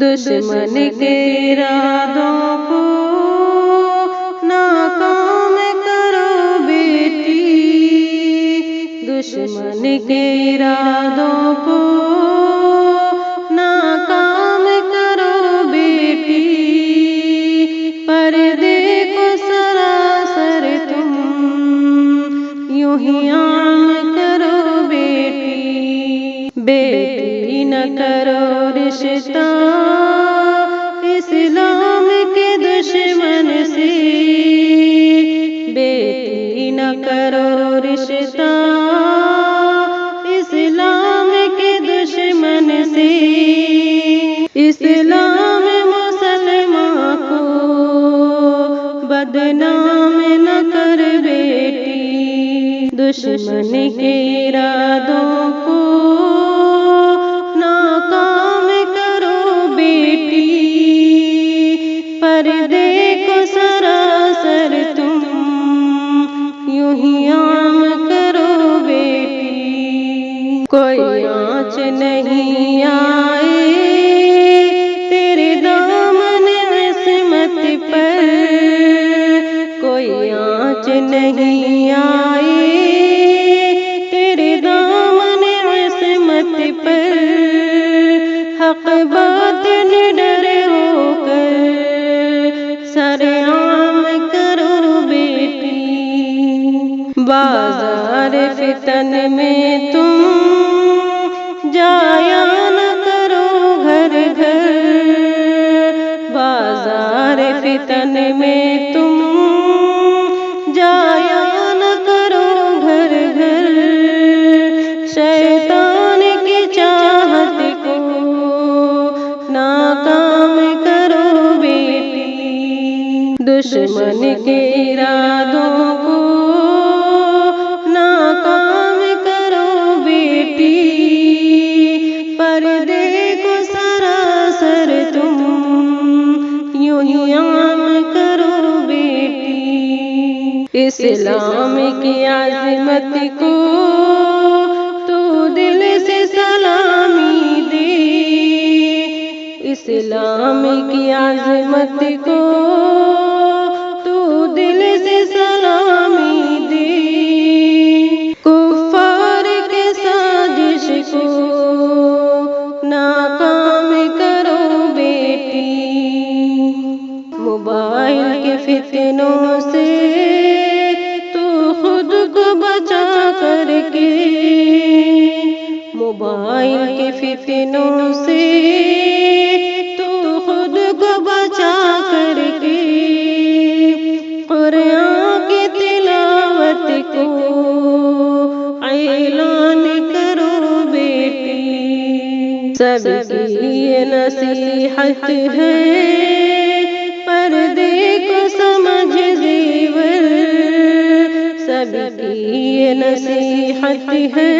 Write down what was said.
دشمن کے ارادوں کو ناکام کرو بیٹی، دشمن کے ارادوں کو ناکام کرو بیٹی، پردے کو سراسر تم یوں ہی عام کرو بیٹی، بیٹی نہ کرو رشتہ اسلام کے دشمن سے، بیٹی نہ کرو رشتہ اسلام کے دشمن سے، اسلام مسلمان کو بدنام نہ کر بیٹی، دشمن کے ارادوں کو ناکام کرو بیٹی، پردے کو سراسر تم یوں ہی عام کرو بیٹی، کوئی آنچ نہیں آئے تیرے دامن عصمت پر، کوئی آنچ نہیں آئے تیرے دامن عصمت پر، حق باطل ڈر ہو کر سر عام کرو بیٹی، بازار فتن میں تم جایا نہ کرو گھر گھر، بازار فتن میں تم جایا نہ کرو گھر گھر، شیطان کی چاہت کو ناکام کرو بیٹی، دشمن کے ارادوں کو ناکام کرو بیٹی، پردے کو سراسر تم یوں ہی عام کرو بیٹی، اسلام کی عظمت کو تو دل سے سلامی دے، اسلام کی عظمت کو تو دل سے سلامی دے، کفار کے سازش کو ناکام کرو بیٹی، موبائل کے فتنوں سے تو خود کو بچا کر کے، موبائل کے فتنوں سے تو خود کو بچا کر کے، قرآن کی تلاوت کو اعلان کرو بیٹی، سب کی یہ نصیحت ہے پردے کو سمجھ زیور، سب کی یہ نصیحت ہے